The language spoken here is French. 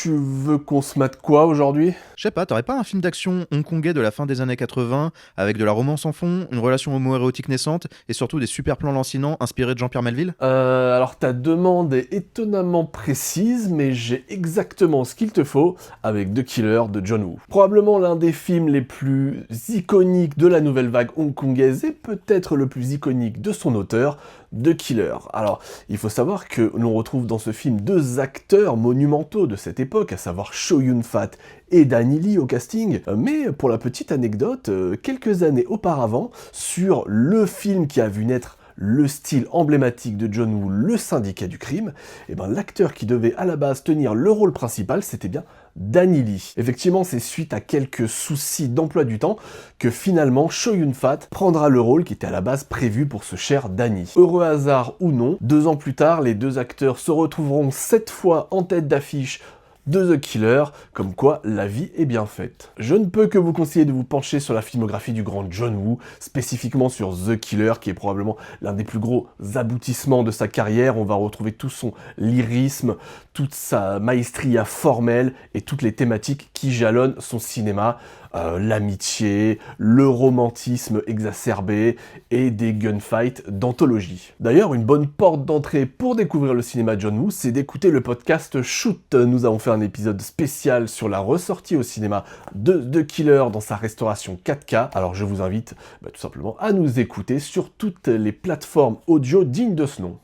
Tu veux qu'on se mate quoi aujourd'hui? Je sais pas, t'aurais pas un film d'action hongkongais de la fin des années 80, avec de la romance en fond, une relation homo-érotique naissante, et surtout des super plans lancinants inspirés de Jean-Pierre Melville? Alors ta demande est étonnamment précise, mais j'ai exactement ce qu'il te faut avec The Killer de John Woo. Probablement l'un des films les plus iconiques de la nouvelle vague hongkongaise et peut-être le plus iconique de son auteur, The Killer. Alors, il faut savoir que l'on retrouve dans ce film deux acteurs monumentaux de cette époque, à savoir Chow Yun-fat et Danny Lee au casting. Mais pour la petite anecdote, quelques années auparavant, sur le film qui a vu naître le style emblématique de John Woo, le syndicat du crime, et ben l'acteur qui devait à la base tenir le rôle principal, c'était bien Danny Lee. Effectivement, c'est suite à quelques soucis d'emploi du temps que finalement Chow Yun-fat prendra le rôle qui était à la base prévu pour ce cher Danny. Heureux hasard ou non, 2 ans plus tard, les deux acteurs se retrouveront cette fois en tête d'affiche de The Killer, comme quoi la vie est bien faite. Je ne peux que vous conseiller de vous pencher sur la filmographie du grand John Woo, spécifiquement sur The Killer, qui est probablement l'un des plus gros aboutissements de sa carrière. On va retrouver tout son lyrisme, toute sa maestria formelle et toutes les thématiques qui jalonnent son cinéma. L'amitié, le romantisme exacerbé et des gunfights d'anthologie. D'ailleurs, une bonne porte d'entrée pour découvrir le cinéma John Woo, c'est d'écouter le podcast Shoot. Nous avons fait un épisode spécial sur la ressortie au cinéma de The Killer dans sa restauration 4K. Alors je vous invite tout simplement à nous écouter sur toutes les plateformes audio dignes de ce nom.